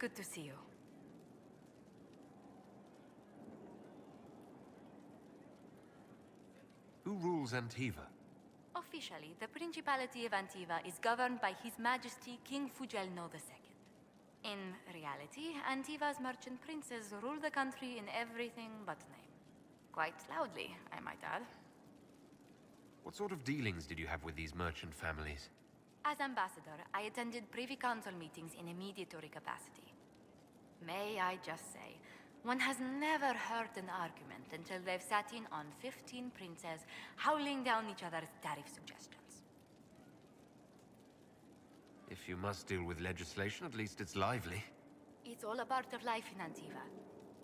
good to see you. Who rules Antiva? Officially, the Principality of Antiva is governed by His Majesty King Fugelno II. In reality, Antiva's merchant princes rule the country in everything but name. Quite loudly, I might add. What sort of dealings did you have with these merchant families? As ambassador, I attended Privy Council meetings in a mediatory capacity. May I just say, one has never heard an argument until they've sat in on 15 princes howling down each other's tariff suggestions. If you must deal with legislation, at least it's lively. It's all a part of life in Antiva.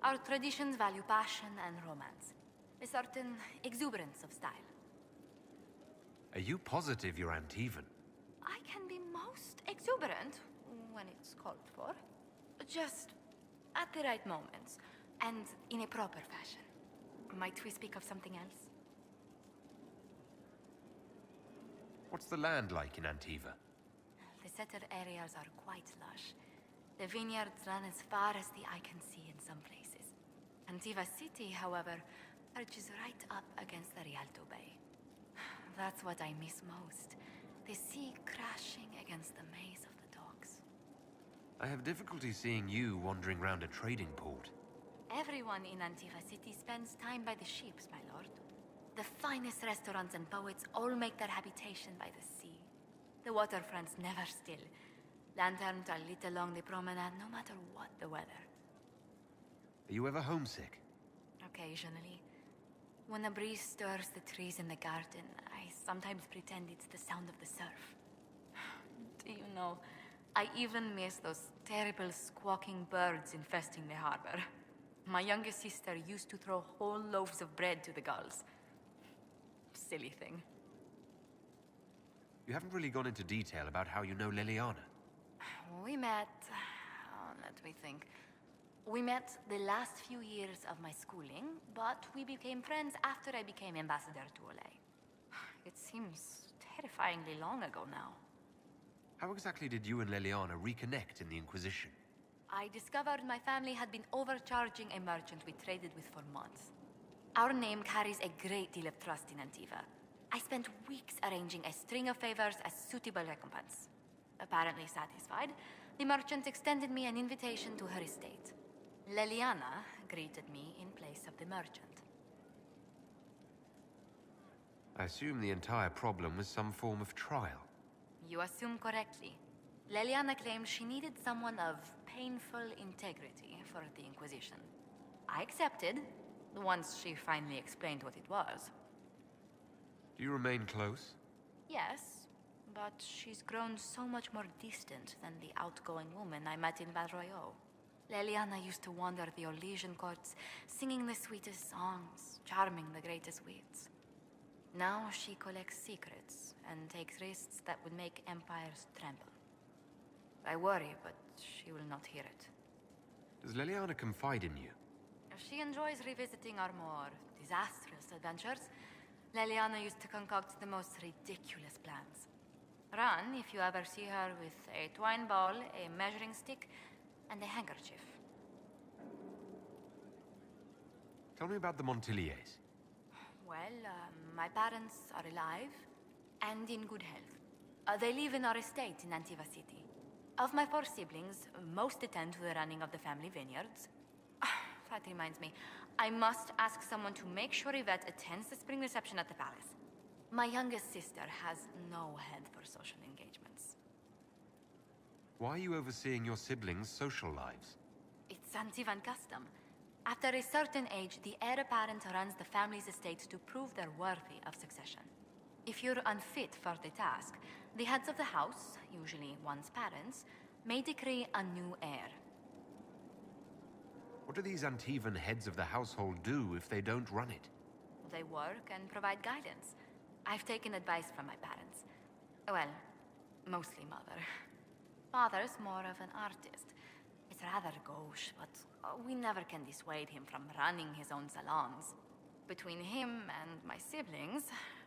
Our traditions value passion and romance. A certain exuberance of style. Are you positive you're Antivan? I can be most exuberant when it's called for. Just at the right moments, and in a proper fashion. Might we speak of something else? What's the land like in Antiva? The settled areas are quite lush. The vineyards run as far as the eye can see in some places. Antiva City, however, perches right up against the Rialto Bay. That's what I miss most. The sea crashing against the maze of the docks. I have difficulty seeing you wandering around a trading port. Everyone in Antiva City spends time by the ships, my lord. The finest restaurants and poets all make their habitation by the sea. The waterfront's never still. Lanterns are lit along the promenade no matter what the weather. Are you ever homesick? Occasionally. When a breeze stirs the trees in the garden, I sometimes pretend it's the sound of the surf. Do you know, I even miss those terrible squawking birds infesting the harbor. My youngest sister used to throw whole loaves of bread to the gulls. Silly thing. You haven't really gone into detail about how you know Liliana. We met... let me think. We met the last few years of my schooling, but we became friends after I became ambassador to Olay. It seems terrifyingly long ago now. How exactly did you and Liliana reconnect in the Inquisition? I discovered my family had been overcharging a merchant we traded with for months. Our name carries a great deal of trust in Antiva. I spent weeks arranging a string of favors as suitable recompense. Apparently satisfied, the merchant extended me an invitation to her estate. Liliana greeted me in place of the merchant. I assume the entire problem was some form of trial. You assume correctly. Liliana claimed she needed someone of painful integrity for the Inquisition. I accepted, once she finally explained what it was. Do you remain close? Yes, but she's grown so much more distant than the outgoing woman I met in Val Royeaux. Liliana used to wander the Orlesian courts, singing the sweetest songs, charming the greatest wits. Now she collects secrets and takes risks that would make empires tremble. I worry, but she will not hear it. Does Liliana confide in you? She enjoys revisiting our more disastrous adventures. Liliana used to concoct the most ridiculous plans. Run if you ever see her with a twine ball, a measuring stick, and a handkerchief. Tell me about the Montilliers. Well, my parents are alive and in good health. They live in our estate in Antiva City. Of my 4 siblings, most attend to the running of the family vineyards. That reminds me, I must ask someone to make sure Yvette attends the spring reception at the palace. My youngest sister has no head for social engagements. Why are you overseeing your siblings' social lives? It's Antivan custom. After a certain age, the heir apparent runs the family's estate to prove they're worthy of succession. If you're unfit for the task, the heads of the house, usually one's parents, may decree a new heir. What do these Antivan heads of the household do if they don't run it? They work and provide guidance. I've taken advice from my parents. Well, mostly mother. Father's more of an artist. It's rather gauche, but we never can dissuade him from running his own salons. Between him and my siblings,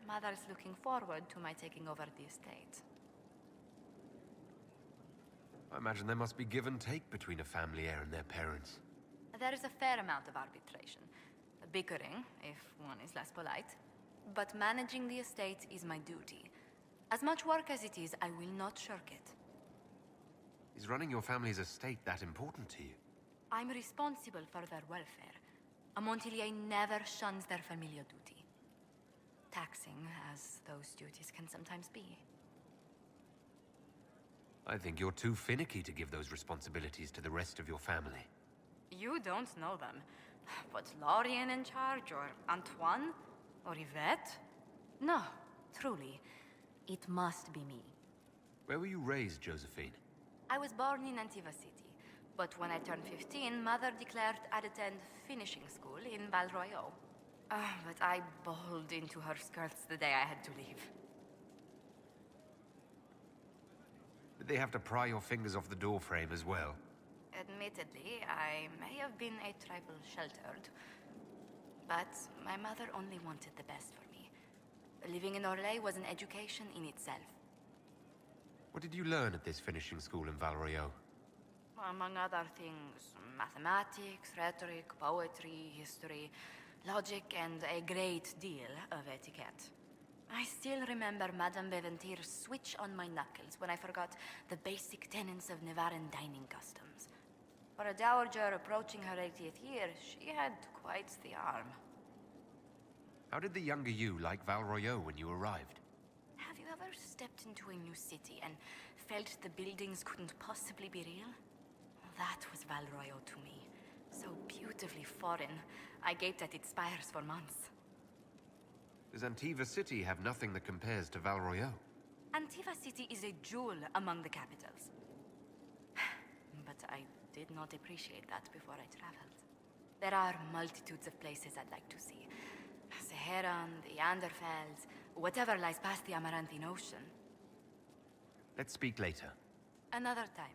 Mother's looking forward to my taking over the estate. I imagine there must be give and take between a family heir and their parents. There is a fair amount of arbitration. Bickering, if one is less polite. But managing the estate is my duty. As much work as it is, I will not shirk it. Is running your family's estate that important to you? I'm responsible for their welfare. A Montilier never shuns their familial duty. Taxing, as those duties can sometimes be. I think you're too finicky to give those responsibilities to the rest of your family. You don't know them. But Lorien in charge, or Antoine, or Yvette? No, truly. It must be me. Where were you raised, Josephine? I was born in Antiva City, but when I turned 15, Mother declared I'd attend finishing school in Val Royeaux. But I bowled into her skirts the day I had to leave. Did they have to pry your fingers off the doorframe as well? Admittedly, I may have been a trifle sheltered, but my mother only wanted the best for me. Living in Orlais was an education in itself. What did you learn at this finishing school in Val Royeaux? Among other things, mathematics, rhetoric, poetry, history, logic, and a great deal of etiquette. I still remember Madame Beventir's switch on my knuckles when I forgot the basic tenets of Nevaran dining customs. For a dowager approaching her 80th year, she had quite the arm. How did the younger you like Val Royeaux when you arrived? Have you ever stepped into a new city and felt the buildings couldn't possibly be real? That was Val Royeaux to me. So beautifully foreign, I gaped at its spires for months. Does Antiva City have nothing that compares to Val Royeaux? Antiva City is a jewel among the capitals. But I did not appreciate that before I traveled. There are multitudes of places I'd like to see. Saharan, the Anderfels, whatever lies past the Amaranthine Ocean. Let's speak later. Another time.